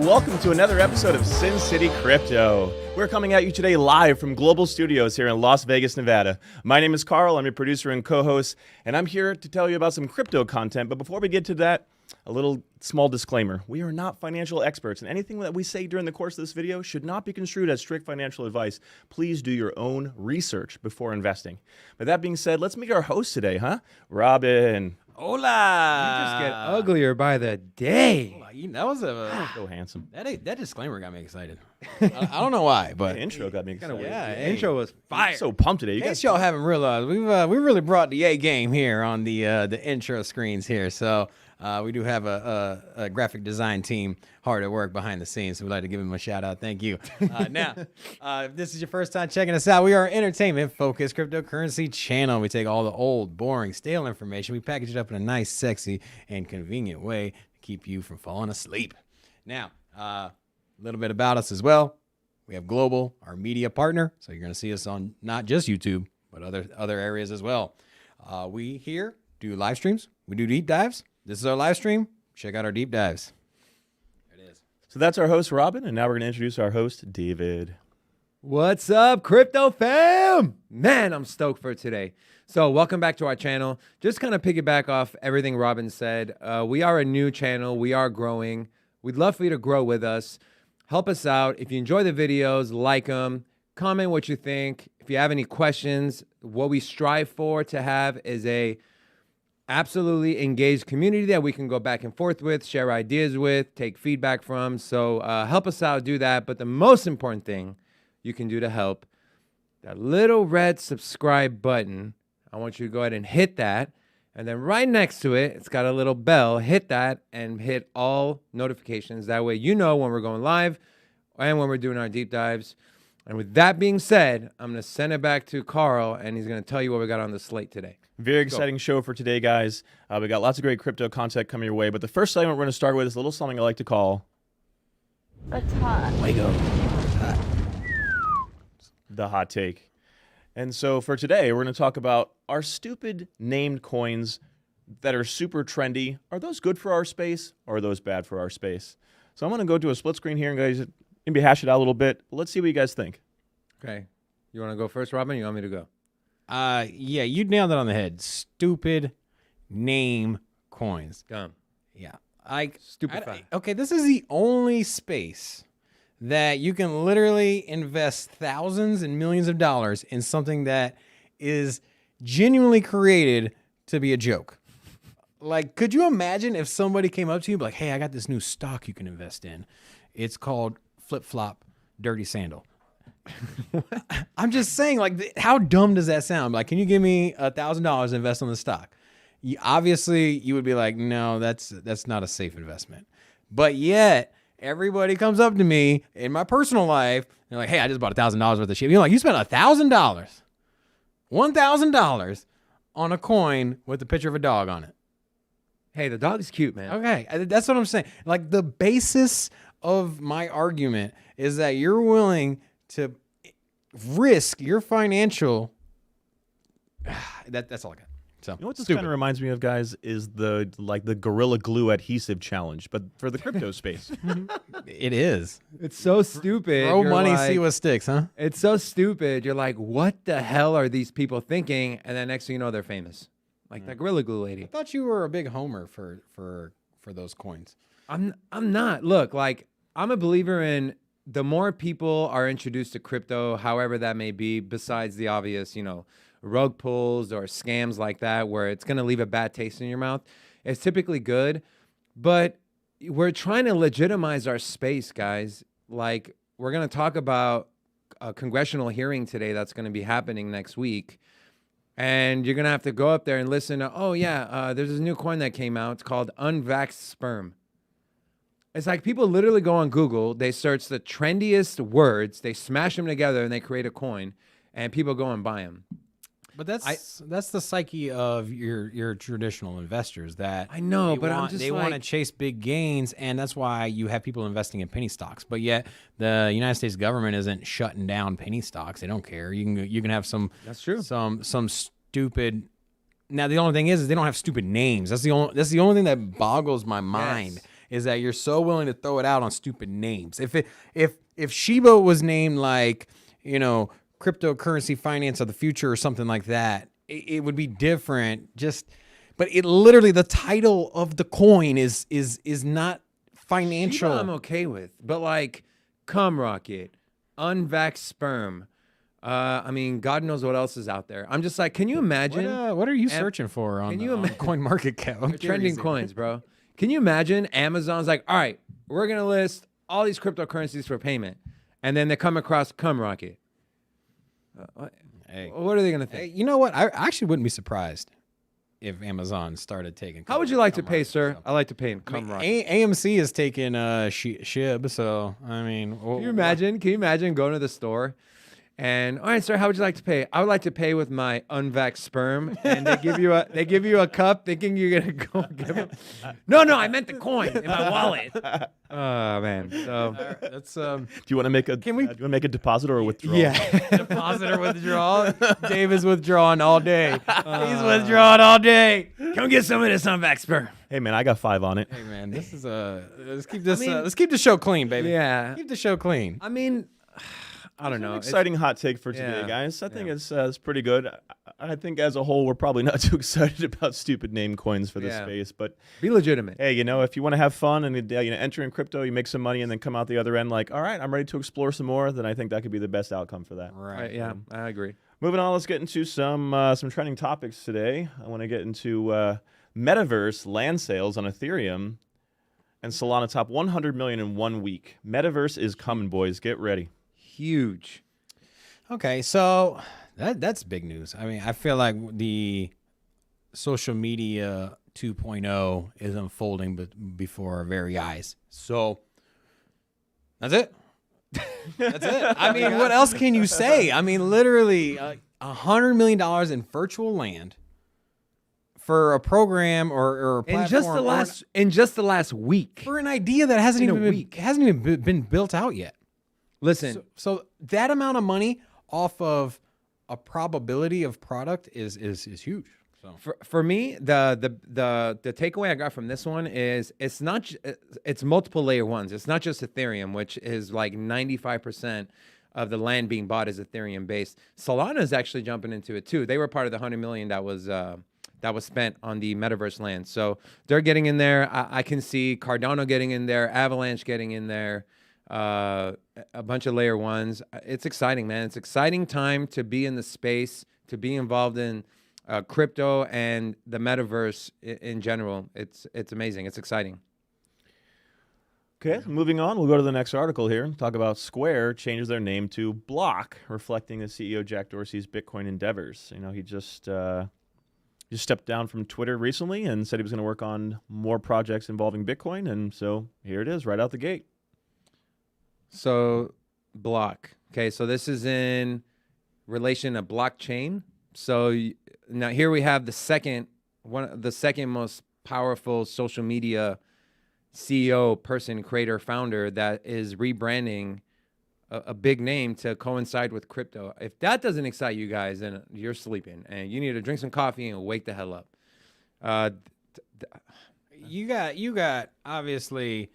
Welcome to another episode of Sin City Crypto. We're coming at you today live from Global Studios here in Las Vegas, Nevada. My name is Carl, I'm your producer and co-host, and I'm here to tell you about some crypto content. But before we get to that, a little small disclaimer. We are not financial experts, and anything that we say during the course of this video should not be construed as strict financial advice. Please do your own research before investing. But that being said, let's meet our host today, Robin. Hola! You just get uglier by the day. That was So handsome. that disclaimer got me excited. I don't know why, but The intro got me excited. yeah, The intro was fire. So pumped today. You in guys case y'all haven't realized, we really brought the A game here on the intro screens here. So we do have a graphic design team hard at work behind the scenes. So we'd like to give them a shout out. Thank you. Now, if this is your first time checking us out, we are an entertainment-focused cryptocurrency channel. We take all the old, boring, stale information, we package it up in a nice, sexy, and convenient way to keep you from falling asleep. Now, a little bit about us as well. We have Global, our media partner. So you're going to see us on not just YouTube, but other areas as well. We here do live streams. We do deep dives. This is our live stream. Check out our deep dives. There it is. So that's our host, Robin, and now we're going to introduce our host, David. What's up, crypto fam? Man, I'm stoked for today. So welcome back to our channel. Just kind of piggyback off everything Robin said. We are a new channel. We are growing. We'd love for you to grow with us. Help us out. If you enjoy the videos, like them. Comment what you think. If you have any questions, what we strive for to have is a absolutely engaged community that we can go back and forth with, share ideas with, take feedback from. So help us out, do that. But the most important thing you can do to help, that little red subscribe button, I want you to go ahead and hit that. And then right next to it, it's got a little bell. Hit that and hit all notifications. That way you know when we're going live and when we're doing our deep dives. And with that being said, I'm going to send it back to Carl, and he's going to tell you what we got on the slate today. Very exciting show for today, guys. We got lots of great crypto content coming your way. But the first segment we're going to start with is a little something I like to call What's hot? Lego. The hot take. And so for today, we're going to talk about our stupid named coins that are super trendy. Are those good for our space, or are those bad for our space? So I'm going to go to a split screen here and guys maybe hash it out a little bit. Let's see what you guys think. Okay. You want to go first, Robin? You want me to go? Yeah, you nailed it on the head. Stupid name coins. Dumb. Yeah. Stupefy. Okay, this is the only space that you can literally invest thousands and millions of dollars in something that is genuinely created to be a joke. Like, could you imagine if somebody came up to you like, hey, I got this new stock you can invest in. It's called Flip-Flop Dirty Sandal. I'm just saying, like, how dumb does that sound? Like, can you give me $1,000 to invest on the stock? Obviously, you would be like, no, that's not a safe investment. But yet, everybody comes up to me in my personal life, and they're like, hey, I just bought $1,000 worth of shit. You're like, you spent $1,000, $1,000 on a coin with a picture of a dog on it. Hey, the dog is cute, man. Okay, that's what I'm saying. Like, the basis of my argument is that you're willing to risk your financial. That's all I got. So, You know what this kind of reminds me of, guys, is the Gorilla Glue adhesive challenge, but for the crypto space. it is. It's so stupid. Throw You're money, like- see what sticks, huh? It's so stupid. You're like, what the hell are these people thinking? And then next thing you know, they're famous. Like that Gorilla Glue lady. I thought you were a big homer for those coins. I'm not. Look, like, I'm a believer in the more people are introduced to crypto, however that may be, besides the obvious, rug pulls or scams like that, where it's going to leave a bad taste in your mouth, it's typically good. But we're trying to legitimize our space, guys. Like, we're going to talk about a congressional hearing today that's going to be happening next week. And you're going to have to go up there and listen to, there's this new coin that came out. It's called Unvaxxed Sperm. It's like people literally go on Google, they search the trendiest words, they smash them together, and they create a coin, and people go and buy them. But that's the psyche of your traditional investors. That I know, but want, I'm just they like, want to chase big gains, and that's why you have people investing in penny stocks. But yet the United States government isn't shutting down penny stocks. They don't care. You can have some That's true. some stupid Now the only thing is they don't have stupid names. That's the only thing that boggles my mind is that you're so willing to throw it out on stupid names. If Shiba was named like, cryptocurrency finance of the future or something like that, it would be different. But it literally, the title of the coin is not financial. Shiba I'm okay with, but like Cum Rocket, Unvaxxed Sperm. God knows what else is out there. I'm just like, can you imagine? What are you searching for on CoinMarketCap? Trending coins, bro. Can you imagine Amazon's like, all right, we're going to list all these cryptocurrencies for payment. And then they come across Cum Rocket. Hey. What are they going to Hey, think? you know what? I actually wouldn't be surprised if Amazon started taking. How would you like to pay, sir? I like to pay in Cum Rocket. AMC is taking SHIB, so I mean, Can you imagine? Can you imagine going to the store and, all right, sir, how would you like to pay? I would like to pay with my unvaxxed sperm, and they give you a cup, thinking you're gonna go give them. No, I meant the coin in my wallet. Oh man, so that's Do you want to make a? Do you want to make a deposit or a withdrawal? deposit or withdrawal. Dave is withdrawing all day. He's withdrawing all day. come get some of this unvaxxed sperm. Hey man, I got 5 on it. Hey man, this is let's keep this let's keep the show clean, baby. Yeah. Keep the show clean. I mean, I don't know. An exciting hot take for today, Yeah. guys. I think it's pretty good. I think as a whole, we're probably not too excited about stupid name coins for this Yeah. space. But Be legitimate. hey, if you want to have fun and enter in crypto, you make some money, and then come out the other end like, all right, I'm ready to explore some more. Then I think that could be the best outcome for that. Right. Yeah, I agree. Moving on, let's get into some trending topics today. I want to get into Metaverse land sales on Ethereum, and Solana top 100 million in 1 week. Metaverse is coming, boys. Get ready. Huge. Okay, so that's big news. I mean, I feel like the social media 2.0 is unfolding before our very eyes. So that's it. That's it. I mean, what else can you say? I mean, literally $100 million in virtual land for a program or a platform In just the last week. for an idea that hasn't In a even been, week. hasn't even been built out yet. Listen, So that amount of money off of a probability of product is huge. So for me, the takeaway I got from this one is it's multiple layer ones. It's not just Ethereum, which is like 95% of the land being bought is Ethereum based. Solana is actually jumping into it too. They were part of the 100 million that was spent on the metaverse land. So they're getting in there. I can see Cardano getting in there, Avalanche getting in there. A bunch of layer ones. It's exciting, man. It's exciting time to be in the space, to be involved in crypto and the metaverse in general. It's amazing. It's exciting. Okay, moving on. We'll go to the next article here. Talk about Square changes their name to Block, reflecting the CEO Jack Dorsey's Bitcoin endeavors. He just stepped down from Twitter recently and said he was going to work on more projects involving Bitcoin, and so here it is, right out the gate. So Block. Okay, so this is in relation to blockchain. So now here we have the second most powerful social media CEO, person, creator, founder that is rebranding a big name to coincide with crypto. If that doesn't excite you guys, then you're sleeping and you need to drink some coffee and wake the hell up. you got obviously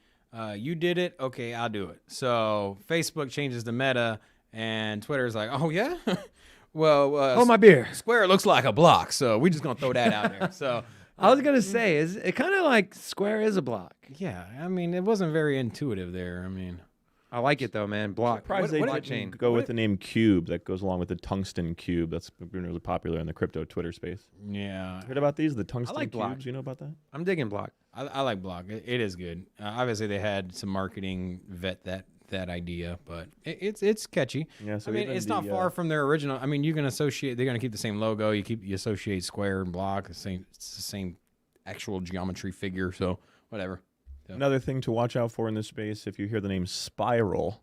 you did it. Okay, I'll do it. So Facebook changes the meta, and Twitter's like, oh yeah, well, My beer. Square looks like a block, so we're just gonna throw that out there. So I was gonna say, is it kind of like Square is a block? yeah, I mean, it wasn't very intuitive there. I mean, I like it though, man. Block. Surprised they Blockchain. didn't go with the name Cube that goes along with the Tungsten Cube. That's been really popular in the crypto Twitter space. yeah, Heard about these? The Tungsten like Block. Cubes? You know about that? I'm digging Block. I like Block. It is good. Obviously, they had some marketing vet that idea, but it's catchy. Yeah, so I mean, even it's the, not far from their original. I mean, you can associate. They're gonna keep the same logo. You associate Square and Block. It's the same actual geometry figure. So whatever. Another thing to watch out for in this space, if you hear the name Spiral,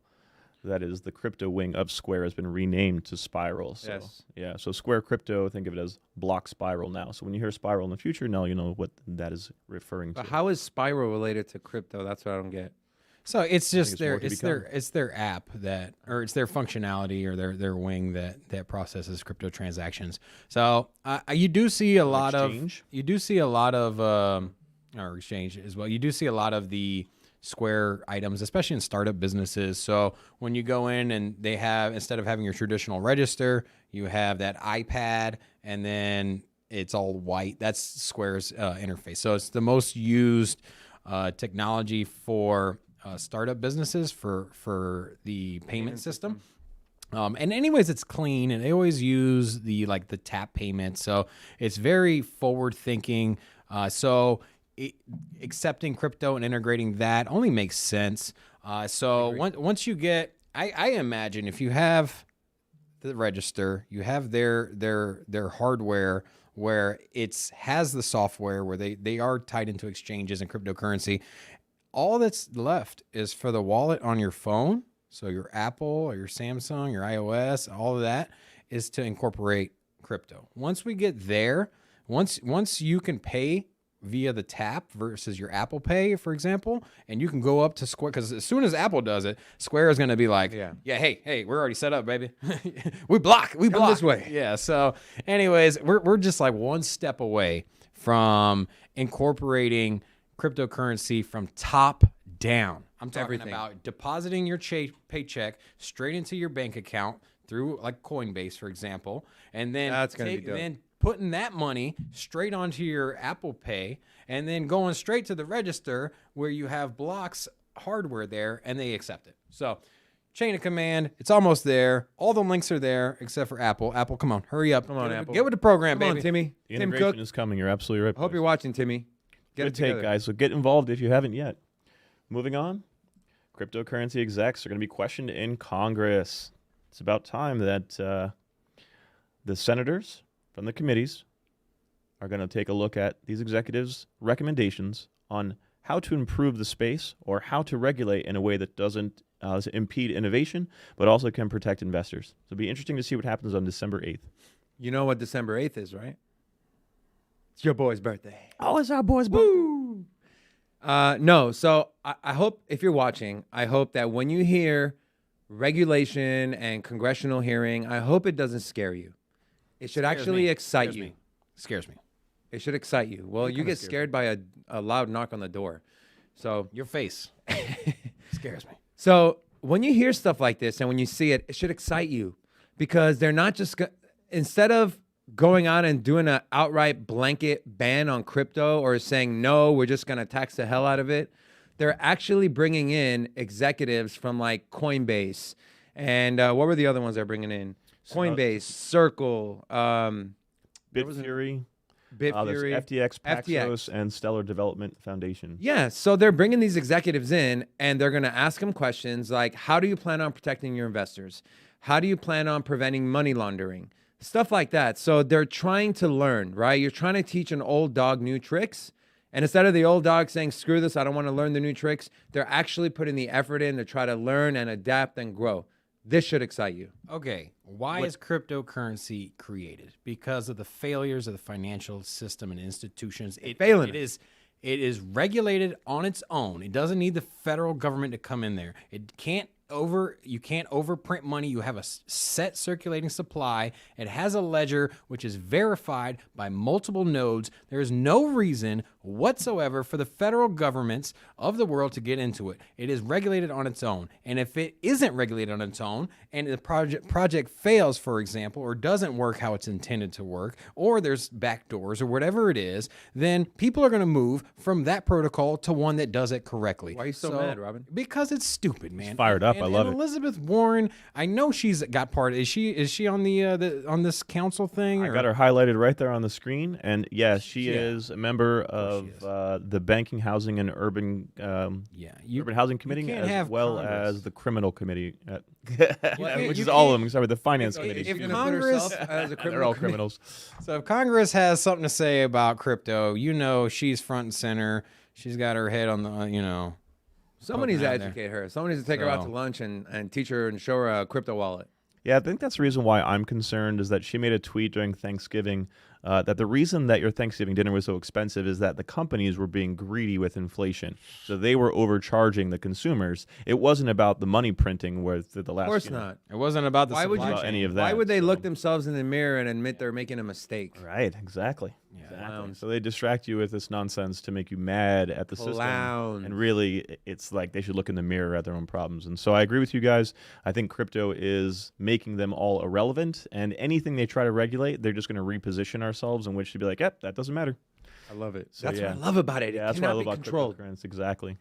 that is the crypto wing of Square has been renamed to Spiral. So, Yes. yeah, so Square Crypto, think of it as Block Spiral now. So when you hear Spiral in the future, now you know what that is referring to. But how is Spiral related to crypto? That's what I don't get. So it's just it's more to become. it's their app that, or it's their functionality or their wing that processes crypto transactions. So you do see a lot exchange? of or exchange as well. You do see a lot of the Square items, especially in startup businesses. So when you go in and they have, instead of having your traditional register, you have that iPad, and then it's all white. That's Square's interface. So it's the most used technology for startup businesses for the payment system. And anyways, it's clean, and they always use the tap payment. So it's very forward thinking. Accepting crypto and integrating that only makes sense. So once you get, I imagine if you have the register, you have their hardware where it has the software where they are tied into exchanges and cryptocurrency. All that's left is for the wallet on your phone. So your Apple or your Samsung, your iOS, all of that is to incorporate crypto. Once we get there, once you can pay via the tap versus your Apple Pay, for example, and you can go up to Square, because as soon as Apple does it, Square is going to be like, hey, we're already set up, baby. we block this way. Yeah. So, anyways, we're just like one step away from incorporating cryptocurrency from top down. I'm talking about depositing your paycheck straight into your bank account through like Coinbase, for example, and then That's gonna be dope. then putting that money straight onto your Apple Pay, and then going straight to the register where you have Block's hardware there, and they accept it. So chain of command, it's almost there. All the links are there except for Apple. Apple, come on, hurry up. Come on, Apple. Get with the program, Come baby. on, Timmy. The Tim integration Cook. is coming. You're absolutely right. I hope you're watching, Timmy. Get Good it take, together. guys. So get involved if you haven't yet. Moving on, cryptocurrency execs are going to be questioned in Congress. It's about time that the senators from the committees are going to take a look at these executives' recommendations on how to improve the space or how to regulate in a way that doesn't impede innovation, but also can protect investors. So it'll be interesting to see what happens on December 8th. You know what December 8th is, right? It's your boy's birthday. Oh, it's our boys' birthday. Woo! No, so I hope, if you're watching, I hope that when you hear regulation and congressional hearing, I hope it doesn't scare you. It should actually excite you. Scares me. It should excite you. Well, you get scared by a loud knock on the door. So Your face scares me. So when you hear stuff like this and when you see it, it should excite you, because they're not just instead of going out and doing an outright blanket ban on crypto or saying, no, we're just going to tax the hell out of it. They're actually bringing in executives from like Coinbase. And what were the other ones they're bringing in? Coinbase, Circle, Bitfury. Bitfury. There's FTX, Paxos, FTX. and Stellar Development Foundation. Yeah, so they're bringing these executives in, and they're going to ask them questions like, how do you plan on protecting your investors? How do you plan on preventing money laundering? Stuff like that. So they're trying to learn, right? You're trying to teach an old dog new tricks. And instead of the old dog saying, screw this, I don't want to learn the new tricks, they're actually putting the effort in to try to learn and adapt and grow. This should excite you. Okay, why is cryptocurrency created? Because of the failures of the financial system and institutions. It is regulated on its own. It doesn't need the federal government to come in there. You can't overprint money. You have a set circulating supply. It has a ledger which is verified by multiple nodes. There is no reason whatsoever for the federal governments of the world to get into it. It is regulated on its own. And if it isn't regulated on its own and the project fails, for example, or doesn't work how it's intended to work, or there's backdoors or whatever it is, then people are going to move from that protocol to one that does it correctly. Why are you so mad, Robin? Because it's stupid, man. fired up. I love it. Elizabeth Warren, I know she's got part. Is she on the on this council thing? I got her highlighted right there on the screen, and yes, she is a member of the Banking, Housing, and Urban Urban Housing Committee, can't as have well Congress. as the Criminal Committee, which you is all of can't- them. Sorry, the Finance Committee. if She's gonna Congress- put herself as a They're criminal all committee. criminals. So if Congress has something to say about crypto, she's front and center. She's got her head on the Someone needs to Poking out there. educate her. Someone needs to take her out So- to lunch and teach her and show her a crypto wallet. Yeah, I think that's the reason why I'm concerned is that she made a tweet during Thanksgiving that the reason that your Thanksgiving dinner was so expensive is that the companies were being greedy with inflation. So they were overcharging the consumers. It wasn't about the money printing with the last. Of course not. It wasn't about the Why would supply you about chain. any of that. Why would they so- look themselves in the mirror and admit they're making a mistake? Right, exactly. Clowns. So they distract you with this nonsense to make you mad at the system. Clowns. And really, it's like they should look in the mirror at their own problems. And so I agree with you guys. I think crypto is making them all irrelevant. And anything they try to regulate, they're just going to reposition ourselves in which to be like, yep, that doesn't matter. I love it. So, That's yeah. what I love about it. Yeah, It that's what I cannot love be about controlled. cryptocurrency. Exactly.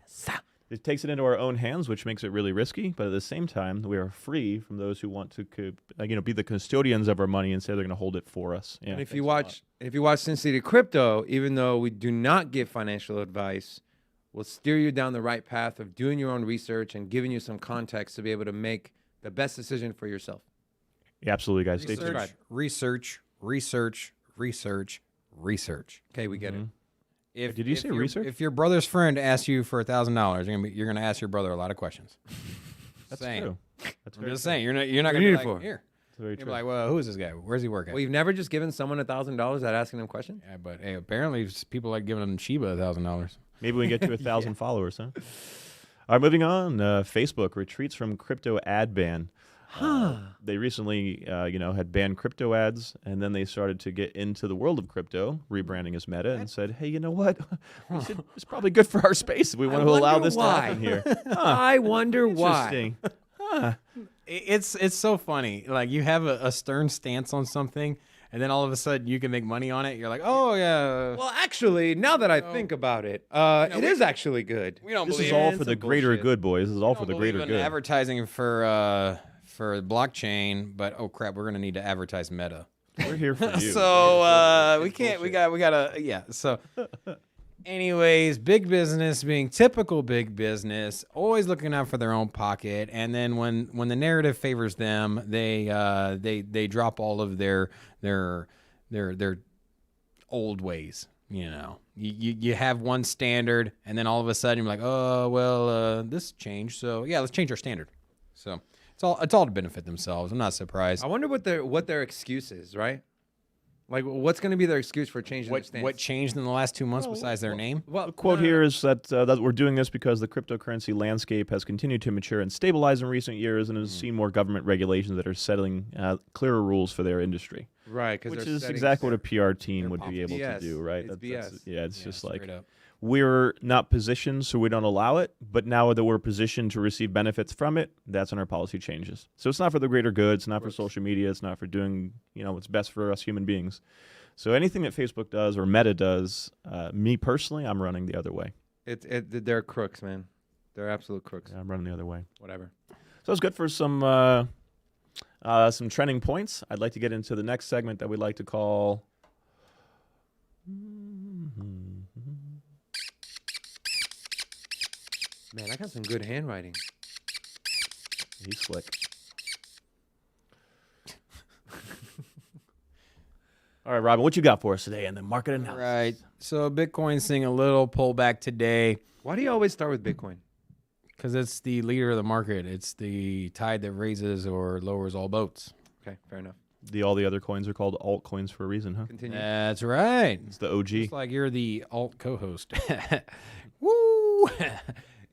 It takes it into our own hands, which makes it really risky. But at the same time, we are free from those who want to, be the custodians of our money and say they're going to hold it for us. Yeah, And if thanks you a lot. watch Sin City Crypto, even though we do not give financial advice, we'll steer you down the right path of doing your own research and giving you some context to be able to make the best decision for yourself. Yeah, absolutely, guys. Stay tuned. Research. Okay, we get it. If, Did you if say your- research? If your brother's friend asks you for $1,000, you're gonna ask your brother a lot of questions. That's Saying. true. That's I'm very just true. saying you're not What gonna do be you need like it for? here. That's very You'll true. be like, well, who is this guy? Where's he work at? Well, you've never just given someone $1,000 without asking them questions? Yeah, but hey, apparently people like giving them Sheba $1,000. Maybe we can get to 1,000 followers, huh? All right, moving on. Facebook retreats from crypto ad ban. They recently, had banned crypto ads, and then they started to get into the world of crypto, rebranding as Meta, and said, "Hey, you know what? It's probably good for our space if we want to allow wonder this why. to happen here." I wonder why. Interesting. It's so funny. Like you have a stern stance on something, and then all of a sudden you can make money on it. You're like, oh yeah. Well, actually, now that I think about it, it is actually good. We don't This is believe all in for the some greater bullshit. good, boys. This is all for don't the believe greater in good. advertising for blockchain, but oh crap, we're gonna need to advertise Meta. We're here for you. So we can't. We gotta. Yeah. So, anyways, big business being typical big business, always looking out for their own pocket, and then when the narrative favors them, they drop all of their old ways. You know, you have one standard, and then all of a sudden you're like, oh well, this changed, so yeah, let's change our standard. So it's all to benefit themselves. I'm not surprised. I wonder what their excuse is, right? Like, what's going to be their excuse for changing their stance? What changed in the last 2 months besides their name? Well, The quote here is that we're doing this because the cryptocurrency landscape has continued to mature and stabilize in recent years and has seen more government regulations that are settling clearer rules for their industry. right, because Which is exactly what a PR team would be able to BS. do, right? It's BS. It's just like straight up. we're not positioned, so we don't allow it. But now that we're positioned to receive benefits from it, that's when our policy changes. So it's not for the greater good. It's not for social media. It's not for doing what's best for us human beings. So anything that Facebook does or Meta does, me personally, I'm running the other way. They're crooks, man. They're absolute crooks. Yeah, I'm running the other way. Whatever. So it's good for some trending points. I'd like to get into the next segment that we'd like to call. Man, I got some good handwriting. He's slick. All right, Robin, what you got for us today in the market analysis? Right. So Bitcoin's seeing a little pullback today Why do you always start with Bitcoin? because it's the leader of the market. It's the tide that raises or lowers all boats. Okay, fair enough. All the other coins are called altcoins for a reason, huh? Continue. That's right. It's the OG. Just like you're the alt co-host. Woo!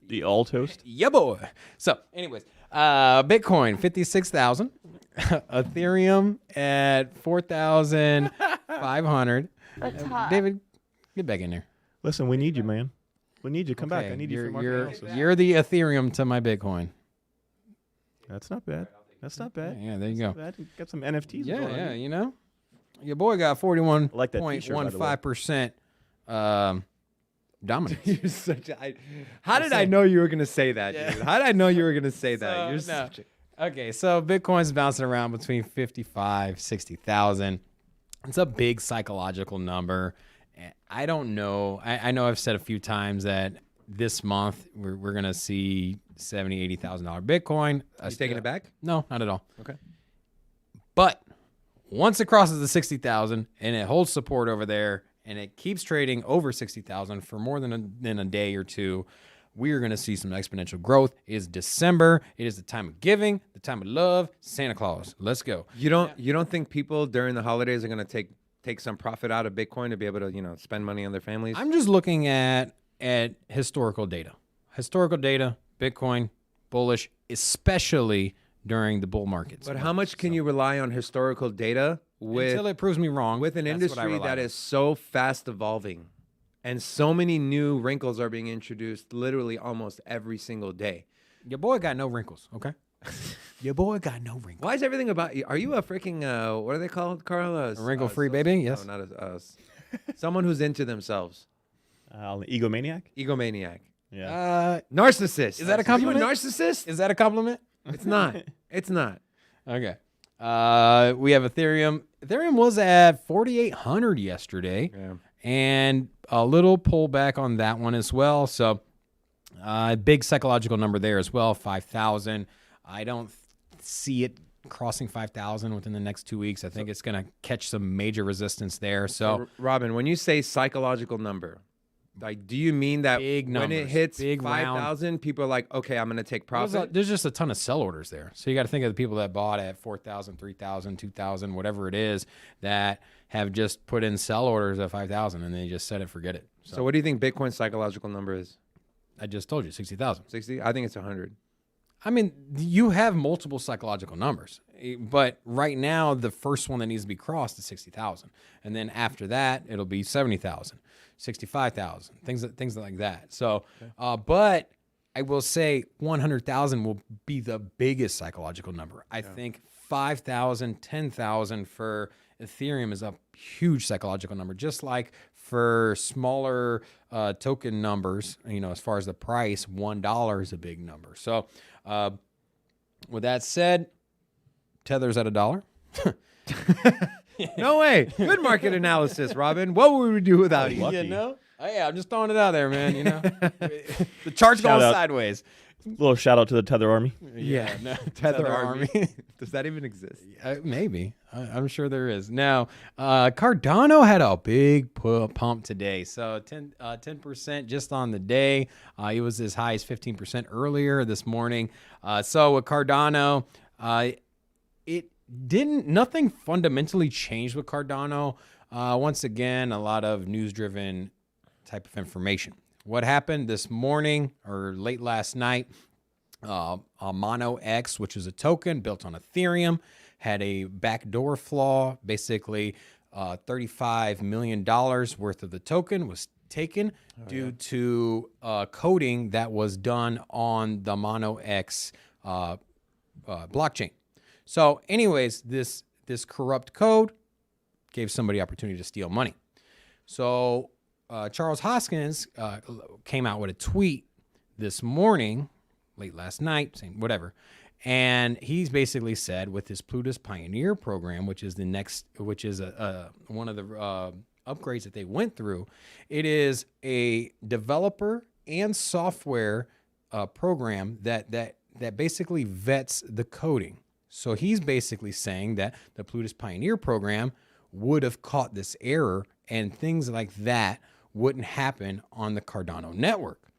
The alt host. Yeah, boy. So, anyways, Bitcoin 56,000, Ethereum at 4,500. That's hot. David, get back in there. Listen, we need you, man. We need you. Come back. I need you for market analysis. You're the Ethereum to my Bitcoin. That's not bad. That's not bad. Yeah, there you go. That got some NFTs. Yeah, going on. yeah, you know, your boy got I like that t-shirt, by the way. 41.15% dominance. You're such a. How did I know you were gonna say that, dude? How did I know you were gonna say that? You're no. such a. Okay, so Bitcoin's bouncing around between 55, 60,000. It's a big psychological number. I don't know. I know I've said a few times that this month we're gonna see $70,000, $80,000 Bitcoin. You taking it back? No, not at all. Okay. But once it crosses the 60,000 and it holds support over there and it keeps trading over 60,000 for more than a day or two, we are going to see some exponential growth. It is December. It is the time of giving, the time of love. Santa Claus. Let's go. You don't think people during the holidays are gonna take take some profit out of Bitcoin to be able to, spend money on their families? I'm just looking at historical data. Historical data, Bitcoin, bullish, especially during the bull markets. But how much can you rely on historical data until it proves me wrong with an that's what I industry rely that on. is so fast evolving and so many new wrinkles are being introduced literally almost every single day? Your boy got no wrinkles, okay? Your boy got no wrinkles. Why is everything about you? Are you a freaking, what are they called, Carl? A wrinkle-free baby? Yes. No, not someone who's into themselves. Egomaniac? Egomaniac. Yeah. Narcissist. Is that a Are you a compliment? narcissist? Is that a compliment? It's not. It's not. Okay. We have Ethereum. Ethereum was at 4,800 yesterday, Yeah. and a little pullback on that one as well. So, big psychological number there as well, 5,000. I don't see it crossing 5,000 within the next 2 weeks. I think it's going to catch some major resistance there. So, Robin, when you say psychological number, like, do you mean that Big when it numbers, hits big round. 5,000, people are like, okay, I'm going to take profit? there's just a ton of sell orders there. So you got to think of the people that bought at 4,000, 3,000, 2,000, whatever it is, that have just put in sell orders at 5,000 and they just set it, forget it. So what do you think Bitcoin's psychological number is? I just told you 60,000. 60? I think it's 100. I mean, you have multiple psychological numbers, but right now the first one that needs to be crossed is 60,000, and then after that it'll be 70,000, 65,000, things like that. So, but I will say 100,000 will be the biggest psychological number. I think 5,000, 10,000 for Ethereum is a huge psychological number, just like for smaller token numbers, as far as the price, $1 is a big number. So with that said, Tether's at $1. No way. Good market analysis, Robin. What would we do without you? Lucky. Oh, yeah, I'm just throwing it out there, man. The chart's Shout going out. sideways. Little shout out to the Tether Army. Yeah, no, Tether Army. Does that even exist? Maybe. I'm sure there is. Now, Cardano had a big pump today. So 10% just on the day. It was as high as 15% earlier this morning. So with Cardano, nothing fundamentally changed with Cardano. Once again, a lot of news-driven type of information. What happened this morning or late last night, Mono X, which is a token built on Ethereum, had a backdoor flaw. Basically, $35 million worth of the token was taken due to coding that was done on the Mono X blockchain. So anyways, this corrupt code gave somebody opportunity to steal money. So Charles Hoskins came out with a tweet this morning, late last night, saying whatever. And he's basically said with his Plutus Pioneer program, which is one of the upgrades that they went through, it is a developer and software program that basically vets the coding. So he's basically saying that the Plutus Pioneer program would have caught this error and things like that wouldn't happen on the Cardano network.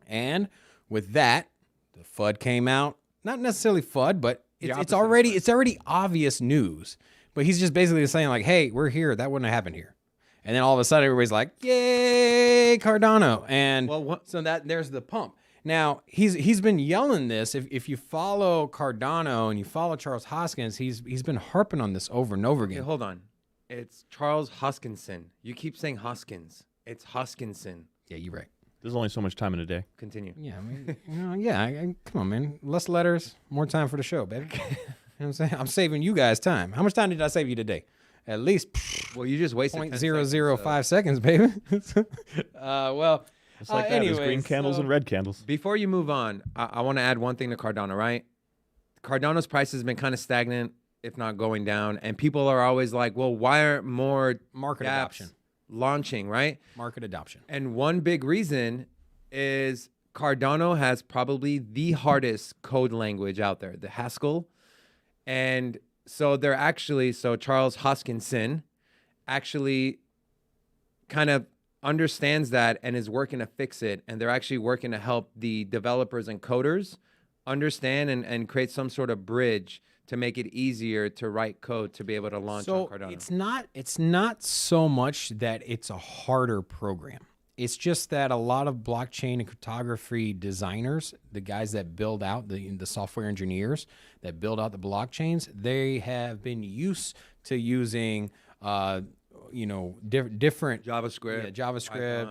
And with that, the FUD came out. Not necessarily FUD, but it's already obvious news. But he's just basically saying like, hey, we're here. That wouldn't have happened here. And then all of a sudden everybody's like, yay, Cardano. And so there's the pump. Now, he's been yelling this. If you follow Cardano and you follow Charles Hoskins, he's been harping on this over and over again. Okay, hold on. It's Charles Hoskinson. You keep saying Hoskins. It's Hoskinson. Yeah, you're right. There's only so much time in a day. Continue. Yeah, I mean, come on, man. Less letters, more time for the show, baby. You know what I'm saying? I'm saving you guys time. How much time did I save you today? At least Well, you just wasted 0.005 seconds, baby. Well, It's like that. There's green candles and red candles. Before you move on, I want to add one thing to Cardano, right? Cardano's price has been kind of stagnant, if not going down. And people are always like, well, why aren't more market dApps adoption. launching, right? Market adoption. And one big reason is Cardano has probably the hardest code language out there, the Haskell. And so Charles Hoskinson actually kind of understands that and is working to fix it. And they're actually working to help the developers and coders understand and create some sort of bridge to make it easier to write code to be able to launch on So Cardano? it's not so much that it's a harder program. It's just that a lot of blockchain and cryptography designers, the guys that build out the software engineers that build out the blockchains, they have been used to using different JavaScript, JavaScript.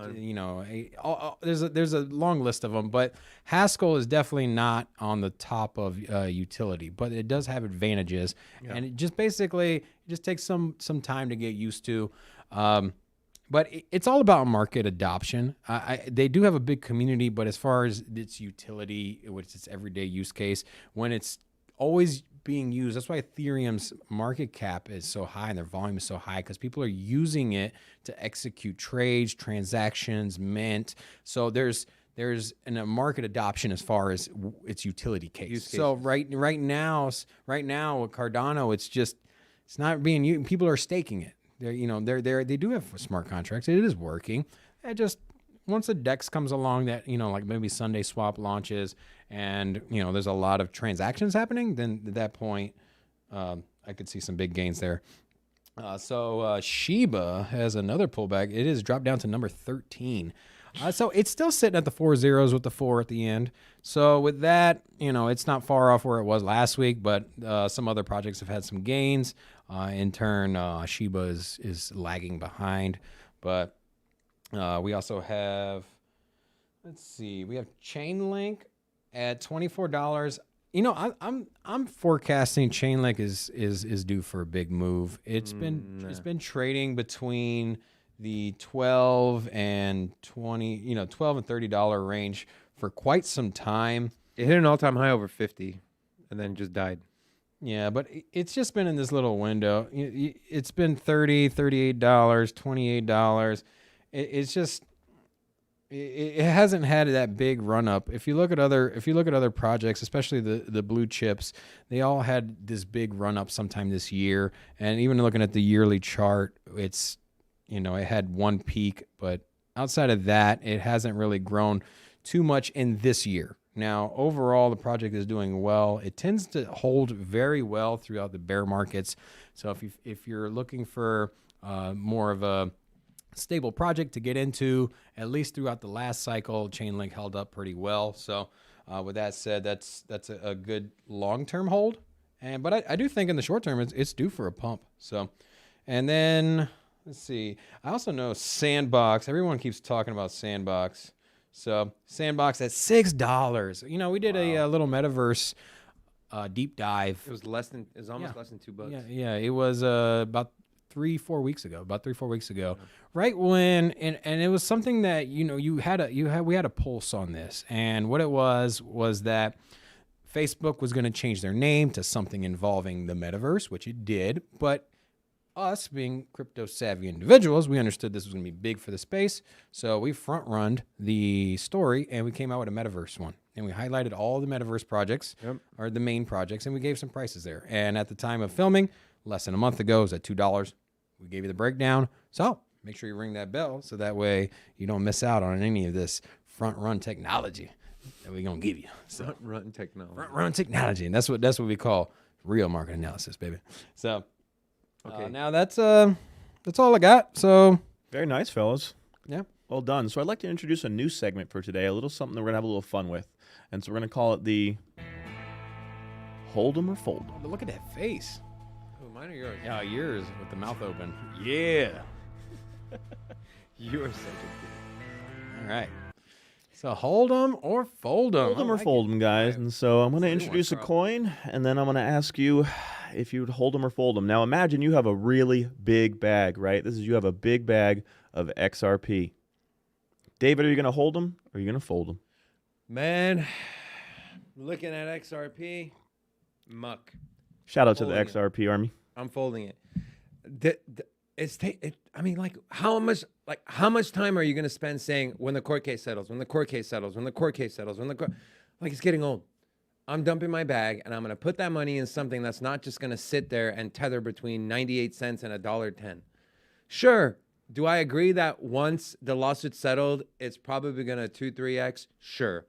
Python. There's a long list of them, but Haskell is definitely not on the top of utility, but it does have advantages, and it just takes some time to get used to. But it's all about market adoption. They do have a big community, but as far as its utility, which is its everyday use case, when it's always being used, that's why Ethereum's market cap is so high and their volume is so high, because people are using it to execute trades, transactions, mint. So there's a market adoption as far as its utility case. So right now with Cardano, it's not being used. People are staking it. They do have smart contracts. It is working. It just once the DEX comes along that like maybe Sunday Swap launches and there's a lot of transactions happening, then at that point I could see some big gains there. So Shiba has another pullback. It is dropped down to number 13. So it's still sitting at the 4 zeros with the 4 at the end. So with that, it's not far off where it was last week, but some other projects have had some gains. In turn, Shiba is lagging behind. But we also have, we have Chainlink at $24. I'm forecasting Chainlink is due for a big move. It's been trading between the 12 and 20, $12 and $30 range for quite some time. It hit an all-time high over 50 and then just died. Yeah, but it's just been in this little window. It's been $30, $38, $28. It's just it hasn't had that big run up. If you look at other projects, especially the blue chips, they all had this big run up sometime this year. And even looking at the yearly chart, it's it had one peak, but outside of that, it hasn't really grown too much in this year. Now, overall, the project is doing well. It tends to hold very well throughout the bear markets. So if you're looking for more of a stable project to get into, at least throughout the last cycle, Chainlink held up pretty well. So with that said, that's a good long-term hold. But I do think in the short term, it's due for a pump. So, and then let's see. I also know Sandbox. Everyone keeps talking about Sandbox. So Sandbox at $6. We did a little metaverse deep dive. It was almost less than $2. Yeah. It was about 3-4 weeks ago. Right when and it was something that we had a pulse on this, and what it was that Facebook was going to change their name to something involving the metaverse, which it did, but us being crypto savvy individuals, we understood this was going to be big for the space. So we front runned the story and we came out with a metaverse one. And we highlighted all the metaverse projects, or the main projects, and we gave some prices there. And at the time of filming, less than a month ago, it was at $2. We gave you the breakdown. So make sure you ring that bell so that way you don't miss out on any of this front run technology that we're going to give you. So, Front run technology. Front run technology. And that's what we call real market analysis, baby. So okay. now that's all I got. So Very nice, fellas. yeah. Well done. So I'd like to introduce a new segment for today, a little something that we're going to have a little fun with. And so we're going to call it the Hold 'em or Fold 'em. But look at that face. Oh, mine or yours? Yeah, yours with the mouth open. Yeah. You are such a All right. So hold 'em or fold 'em. Hold 'em or fold 'em, guys. And so I'm going to introduce a coin, and then I'm going to ask you if you would hold 'em or fold 'em. Now imagine you have a really big bag, right? You have a big bag of XRP. David, are you going to hold 'em or are you going to fold 'em? Man, looking at XRP, muck. Shout out to the Folding it. XRP army. I'm folding it. How much time are you gonna spend saying when the court case settles, when the court case settles, when the court case settles, it's getting old. I'm dumping my bag and I'm gonna put that money in something that's not just gonna sit there and tether between 98 cents and $1.10. Sure. Do I agree that once the lawsuit's settled, it's probably gonna 2-3x? Sure.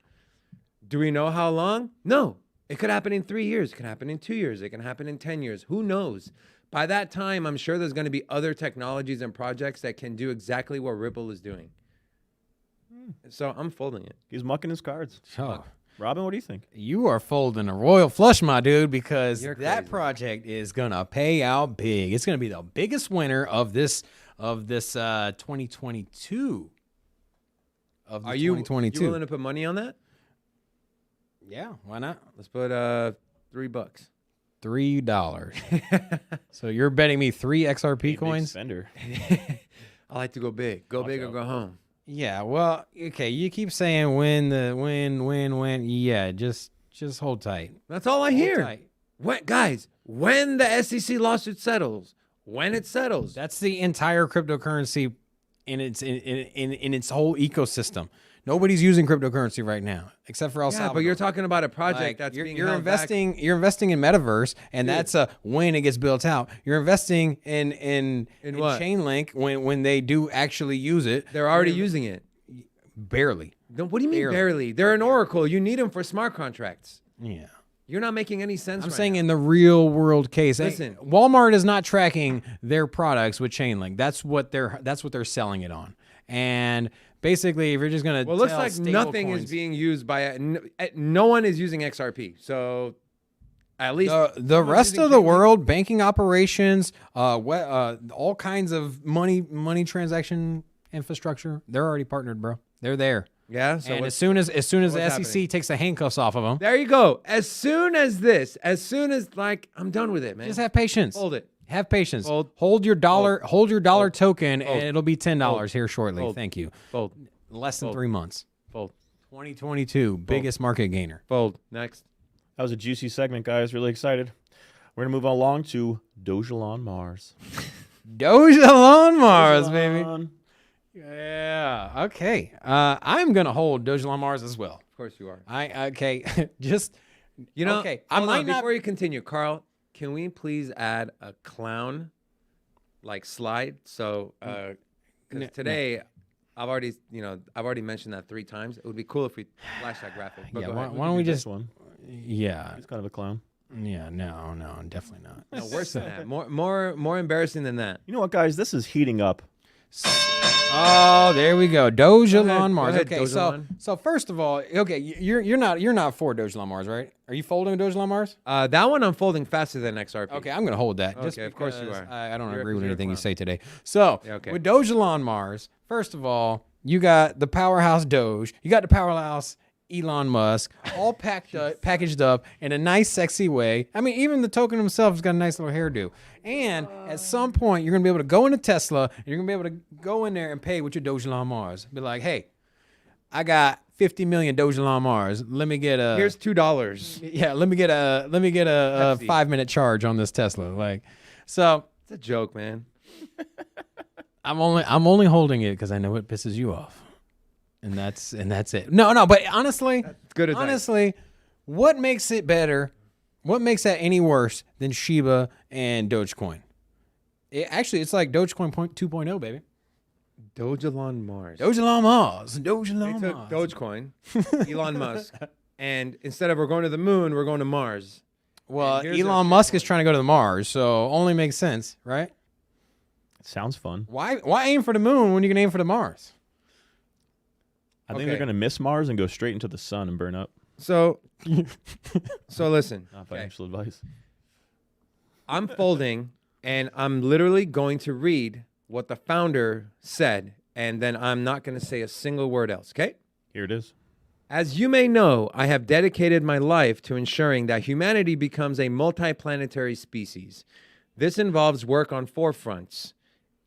Do we know how long? No. It could happen in 3 years. It can happen in 2 years. It can happen in 10 years. Who knows? By that time, I'm sure there's going to be other technologies and projects that can do exactly what Ripple is doing. So I'm folding it. He's mucking his cards. Oh, Robin, what do you think? you are folding a royal flush, my dude, because You're that crazy. project is gonna pay out big. It's gonna be the biggest winner of this 2022. Of the Are you 2022? willing to put money on that? Yeah, why not? Let's put $3. $3. So you're betting me 3 XRP Big coins? spender. I like to go big. Go big or out. go home. Yeah. Well, okay. You keep saying win. Yeah, just hold tight. That's all I Hold hear. tight. When the SEC lawsuit settles, when it settles, That's the entire cryptocurrency in its whole ecosystem. Nobody's using cryptocurrency right now except for El yeah, Salvador. but you're talking about a project Like, that's being you're held investing. You're investing in metaverse, and Dude. that's when it gets built out. You're investing in what? Chainlink when they do actually use it. back. They're already using it. Barely. No, what do you mean Barely. barely? They're an oracle. You need them for smart contracts. Yeah. You're not making any sense. I'm right saying now. in the real world case, Listen. Walmart is not tracking their products with Chainlink. That's what they're selling it on. And basically, if you're just gonna Well, it looks tell like stable nothing coins, is being used by no one is using XRP. So at least the someone's rest using of the Chainlink. world, banking operations, all kinds of money transaction infrastructure, they're already partnered, bro. They're there. Yeah. So And what's- as soon as the what's SEC happening? takes the handcuffs off of them, there you go. As soon as like I'm done with it, man. just have patience. Hold it. Have patience. Fold. Hold your dollar. Hold your dollar token, Fold. and it'll be $10 here shortly. Fold. Thank you. Fold. Less than Fold. 3 months. Fold. 2022, biggest market gainer. Fold. Next. That was a juicy segment, guys. Really excited. We're going to move along to Dogelon Mars. Doja on Mars, baby. Dogelon. Yeah. Okay. I'm gonna hold Doja on Mars as well. Of course you are. Okay. Just You know. Okay. I Hold might on, not. before you continue, Carl. Can we please add a clown, like slide? So, No. because today. I've already mentioned that 3 times. It would be cool if we flash that graphic. But Yeah. go ahead. Why don't we This just? one? Yeah. He's kind of a clown. Yeah. No. Definitely not. No, worse than that. More embarrassing than that. You know what, guys? This is heating up. Oh, there we go. Doja ahead, on Mars. go ahead, Okay, Doja so first of all, okay, you're not for Doja on Mars, right? Are you folding Doja on Mars? That one I'm folding faster than XRP. Okay, I'm gonna hold that. Just Okay, of course you because are. I don't You're- agree with you're a anything you clown. say today. So Yeah, okay. with Doja on Mars, first of all, you got the powerhouse Doge, you got the powerhouse Elon Musk, all packaged up in a nice, sexy way. I mean, even the token himself has got a nice little hairdo. And at some point, you're gonna be able to go into Tesla, and you're gonna be able to go in there and pay with your Doja on Mars. Be like, hey, I got 50 million Doja on Mars. Let me get a Here's $2. yeah. Let me get a Pepsi. 5-minute charge on this Tesla. Like, so It's a joke, man. I'm only holding it because I know it pisses you off, and that's it. No. But honestly, It's good advice. honestly, what makes it better? What makes that any worse than Shiba and Dogecoin? It's like Dogecoin 2.0, baby. Dogelon Mars. Doja Mars. They Doja took Mars. Dogecoin, Elon Musk, and instead of we're going to the moon, we're going to Mars. Well, And here's our Elon Musk is trying to go to the Mars, so only makes sense, right? Sounds fun. Why aim for the moon when you can aim for the Mars? I think Okay. they're going to miss Mars and go straight into the sun and burn up. So listen. Not Okay. financial advice. I'm folding, and I'm literally going to read what the founder said, and then I'm not going to say a single word else. Okay. Here it is. As you may know, I have dedicated my life to ensuring that humanity becomes a multiplanetary species. This involves work on 4 fronts: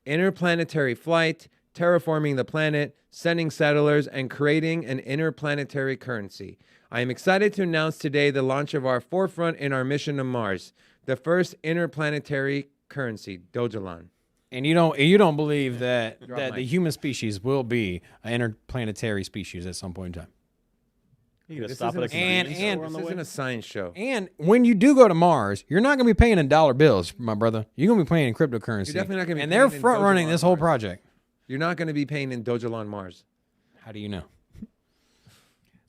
interplanetary flight, terraforming the planet, sending settlers, and creating an interplanetary currency. I am excited to announce today the launch of our forefront in our mission to Mars, the first interplanetary currency, Dogelon. And you don't believe that Drop the mic. human species will be an interplanetary species at some point in time. You got to This stop isn't at a a And- convenience and- store on the This way? isn't a science show. And when you do go to Mars, you're not going to be paying in dollar bills, my brother. You're going to be paying in cryptocurrency. You're definitely not gonna be And they're paying in front running Dogelon this whole Mars. project. You're not going to be paying in Dogelon Mars. How do you know?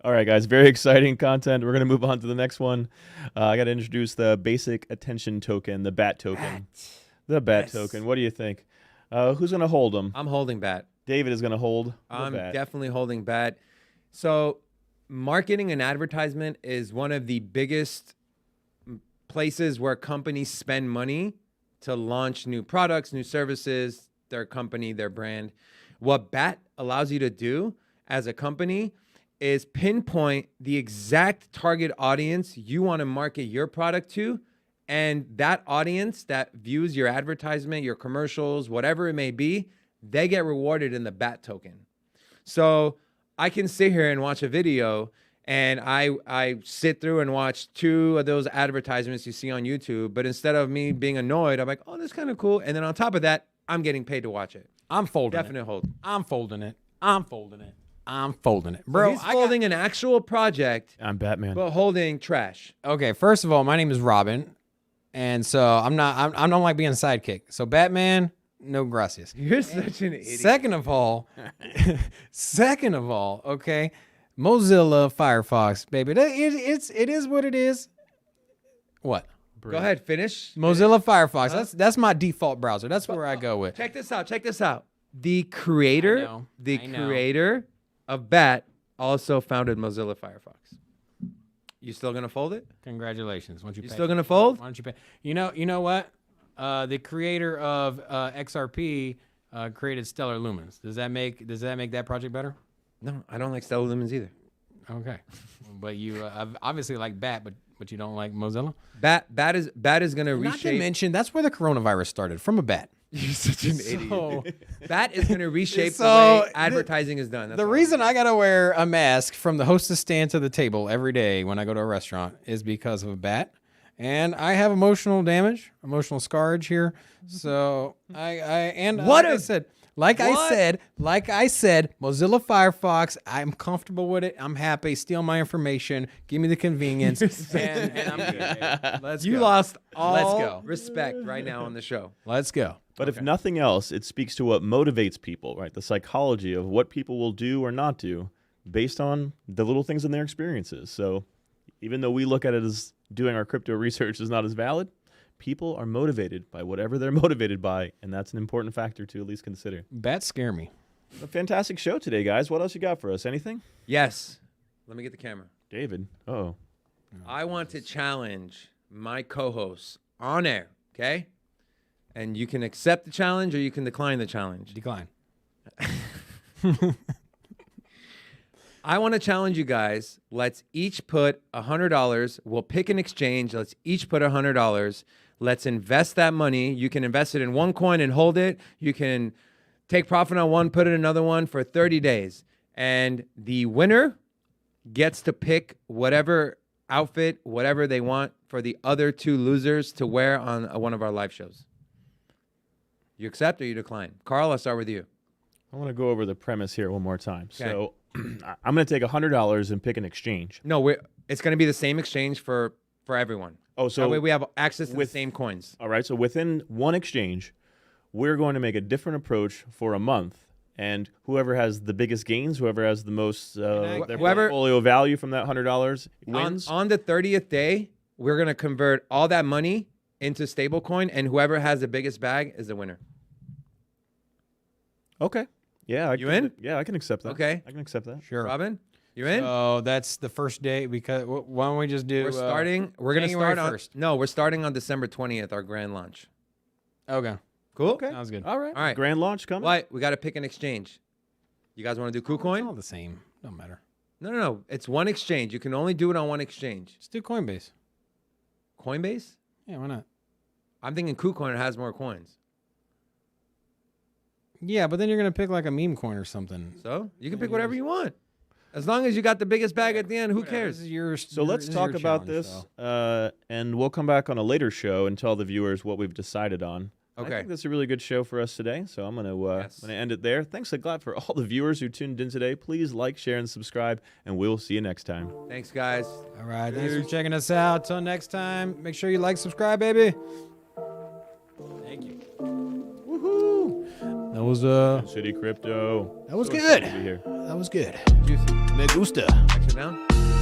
All right, guys, very exciting content. We're going to move on to the next one. I got to introduce the basic attention token, the BAT token. The BAT token. What do you think? Who's going to hold them? I'm holding BAT. David is going to hold the I'm BAT. definitely holding BAT. So, marketing and advertisement is one of the biggest places where companies spend money to launch new products, new services, their company, their brand. What BAT allows you to do as a company is pinpoint the exact target audience you want to market your product to. And that audience that views your advertisement, your commercials, whatever it may be, they get rewarded in the BAT token. So I can sit here and watch a video and I sit through and watch 2 of those advertisements you see on YouTube. But instead of me being annoyed, I'm like, oh, that's kind of cool. And then on top of that, I'm getting paid to watch it. I'm folding Definite hold. I'm folding it. I'm folding it. I'm folding it. Bro, Bro, he's holding an actual project, I'm Batman. but holding trash. Okay, first of all, my name is Robin. And so I don't like being a sidekick. So Batman, no gracias. You're such an idiot. Second of all, okay, Mozilla Firefox, baby. It is what it is. What? Go ahead, finish. Mozilla Firefox. That's my default browser. That's where I go with. Check this out. Check this out. The creator, I know. creator of BAT also founded Mozilla Firefox. You still gonna fold it? Congratulations. Why don't you still gonna fold? Why don't you pay? You know what? The creator of XRP created Stellar Lumens. Does that make that project better? No, I don't like Stellar Lumens either. Okay, but you obviously like BAT, but you don't like Mozilla. BAT is gonna Not to reshape. mention that's where the coronavirus started, from a bat. You're such an idiot. BAT is gonna reshape So, the way advertising is done. That's The all. reason I gotta wear a mask from the hostess stand to the table every day when I go to a restaurant is because of a bat, and I have emotional damage, emotional scarage here. So What like a- I said, like I said, Mozilla Firefox. I'm comfortable with it. I'm happy. Steal my information. Give me the convenience, and I'm good. Let's You go. lost all Let's go. respect right now on the show. Let's go. But if nothing else, it speaks to what motivates people, right? The psychology of what people will do or not do based on the little things in their experiences. So even though we look at it as doing our crypto research is not as valid, people are motivated by whatever they're motivated by, and that's an important factor to at least consider. Bats scare me. A fantastic show today, guys. What else you got for us? Anything? Yes. Let me get the camera. David. Oh. I want to challenge my co-hosts on air, okay? And you can accept the challenge or you can decline the challenge. Decline. I want to challenge you guys. Let's each put $100. We'll pick an exchange. Let's each put $100. Let's invest that money. You can invest it in one coin and hold it. You can take profit on one, put it in another one for 30 days. And the winner gets to pick whatever outfit, whatever they want for the other 2 losers to wear on one of our live shows. You accept or you decline? Carl, I'll start with you. I want to go over the premise here one more time. Okay. So I'm going to take $100 and pick an exchange. No, it's going to be the same exchange for everyone. Oh, so That way we have access to the with- same coins. all right. So within one exchange, we're going to make a different approach for a month. And whoever has the biggest gains, whoever has the most their Whoever- portfolio value from that $100 wins. On the 30th day, we're going to convert all that money into stablecoin, and whoever has the biggest bag is the winner. Okay. Yeah. You in? Yeah, I can accept that. Okay. I can accept that. Sure. Robin, you in? So that's the first day because why don't we just do? We're starting. We're going to January start on. 1st. No, we're starting on December 20th, our grand launch. Okay. Cool. Okay. Sounds good. All right. All right. Grand launch coming. What? We got to pick an exchange. You guys want to do It's KuCoin? all the same. Don't matter. No. It's one exchange. You can only do it on one exchange. Just do Coinbase. Coinbase? Yeah, why not? I'm thinking KuCoin has more coins. Yeah, but then you're gonna pick like a meme coin or something. So you can pick whatever you want. As long as you got the biggest bag at the end, who This cares? is your, So let's talk about this, and we'll come back on a later show and tell the viewers what we've decided on. I Okay. think that's a really good show for us today, so I'm gonna Yes. end it there. Thanks a lot for all the viewers who tuned in today. Please like, share, and subscribe, and we'll see you next time. Thanks, guys. All right, thanks for checking us out. Till next time, make sure you like, subscribe, baby. Thank you. Woohoo! That was City Crypto. That was So good. excited to be here. That was good. Juicy. Me gusta. Action down.